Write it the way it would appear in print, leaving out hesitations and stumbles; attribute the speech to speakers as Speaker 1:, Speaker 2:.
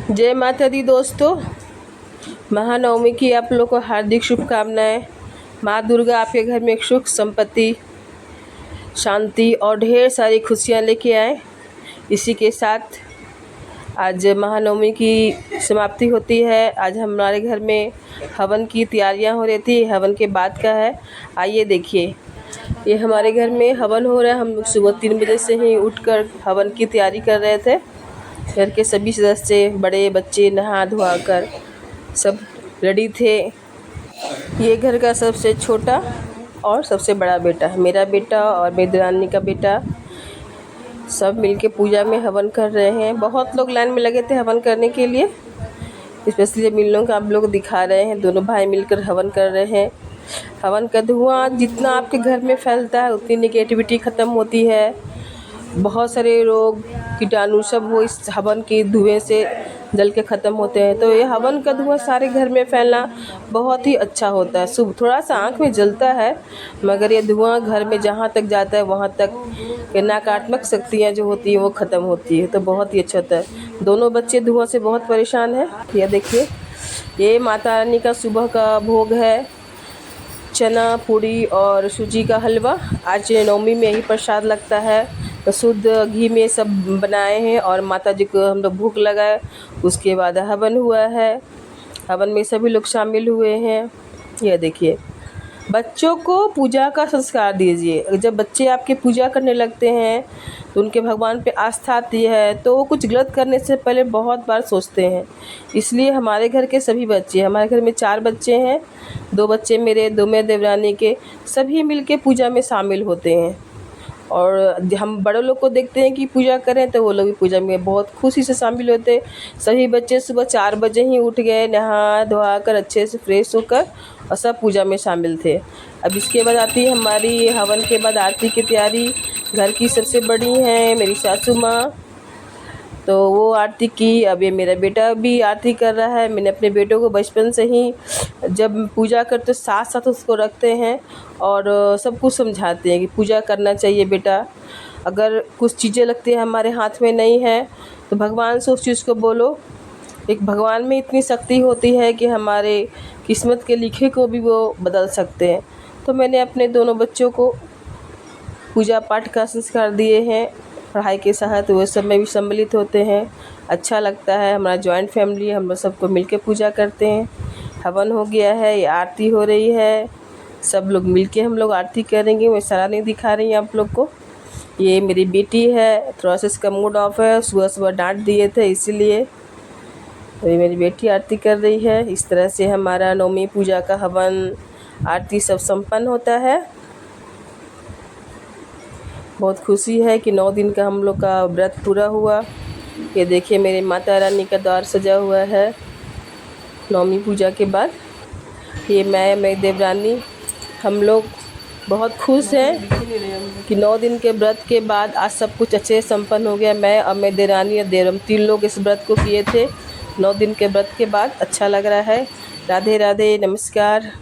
Speaker 1: जय माता दी दोस्तों, महानवमी की आप लोग को हार्दिक शुभकामनाएं। माँ दुर्गा आपके घर में सुख संपत्ति, शांति और ढेर सारी खुशियाँ लेके आए। इसी के साथ आज महानवमी की समाप्ति होती है। आज हमारे घर में हवन की तैयारियां हो रही थी। हवन के बाद का है, आइए देखिए। ये हमारे घर में हवन हो रहा है। हम लोग सुबह 3 बजे से ही उठकर हवन की तैयारी कर रहे थे। घर के सभी सदस्य, बड़े बच्चे नहा धोआ कर सब रेडी थे। ये घर का सबसे छोटा और सबसे बड़ा बेटा, मेरा बेटा और मेरी दरानी का बेटा, सब मिलके पूजा में हवन कर रहे हैं। बहुत लोग लाइन में लगे थे हवन करने के लिए। स्पेशली जब इन लोगों का आप लोग दिखा रहे हैं, दोनों भाई मिलकर हवन कर रहे हैं। हवन का धुआं जितना आपके घर में फैलता है उतनी नेगेटिविटी ख़त्म होती है। बहुत सारे रोग कीटाणु सब वो इस हवन के धुएं से जल के ख़त्म होते हैं। तो ये हवन का धुआं सारे घर में फैलना बहुत ही अच्छा होता है। शुभ थोड़ा सा आँख में जलता है, मगर ये धुआं घर में जहाँ तक जाता है वहाँ तक ये नकारात्मक शक्तियाँ जो होती हैं वो ख़त्म होती है। तो बहुत ही अच्छा होता है। दोनों बच्चे धुआं से बहुत परेशान हैं। यह देखिए, ये माता रानी का सुबह का भोग है, चना पूड़ी और सूजी का हलवा। आज नवमी में यही प्रसाद लगता है। तो शुद्ध घी में सब बनाए हैं और माता जी को हम लोग भोग लगाए। उसके बाद हवन हुआ है। हवन में सभी लोग शामिल हुए हैं। यह देखिए, बच्चों को पूजा का संस्कार दीजिए। जब बच्चे आपके पूजा करने लगते हैं तो उनके भगवान पे आस्था आती है, तो वो कुछ गलत करने से पहले बहुत बार सोचते हैं। इसलिए हमारे घर के सभी बच्चे, हमारे घर में 4 बच्चे हैं, 2 बच्चे मेरे, 2 मेरे देवरानी के, सभी मिलके पूजा में शामिल होते हैं। और हम बड़े लोग को देखते हैं कि पूजा करें तो वो लोग भी पूजा में बहुत खुशी से शामिल होते हैं। सभी बच्चे सुबह 4 बजे ही उठ गए, नहा धोआ कर अच्छे से फ्रेश होकर, और सब पूजा में शामिल थे। अब इसके बाद आती है हमारी हवन के बाद आरती की तैयारी। घर की सबसे बड़ी हैं मेरी सासू माँ, तो वो आरती की। अब ये मेरा बेटा भी आरती कर रहा है। मैंने अपने बेटों को बचपन से ही जब पूजा करते साथ साथ उसको रखते हैं और सब कुछ समझाते हैं कि पूजा करना चाहिए बेटा। अगर कुछ चीज़ें लगती हैं हमारे हाथ में नहीं है तो भगवान से उस चीज़ को बोलो। एक भगवान में इतनी शक्ति होती है कि हमारे किस्मत के लिखे को भी वो बदल सकते हैं। तो मैंने अपने दोनों बच्चों को पूजा पाठ का संस्कार दिए हैं। पढ़ाई के साथ वो सब में भी सम्मिलित होते हैं। अच्छा लगता है। हमारा जॉइंट फैमिली है, हम लोग सबको मिलके पूजा करते हैं। हवन हो गया है, ये आरती हो रही है, सब लोग मिलके हम लोग आरती करेंगे। मैं सारा नहीं दिखा रही हूँ आप लोग को। ये मेरी बेटी है, थोड़ा सा इसका मूड ऑफ है, सुबह सुबह डांट दिए थे इसीलिए। तो ये मेरी बेटी आरती कर रही है। इस तरह से हमारा नवमी पूजा का हवन आरती सब संपन्न होता है। बहुत खुशी है कि 9 दिन का हम लोग का व्रत पूरा हुआ। ये देखिए, मेरे माता रानी का द्वार सजा हुआ है नवमी पूजा के बाद। ये मेरी देवरानी, हम लोग बहुत खुश हैं कि 9 दिन के व्रत के बाद आज सब कुछ अच्छे से संपन्न हो गया। मैं और मेरी देवरानी और देवरम 3 लोग इस व्रत को किए थे। 9 दिन के व्रत के बाद अच्छा लग रहा है। राधे राधे, नमस्कार।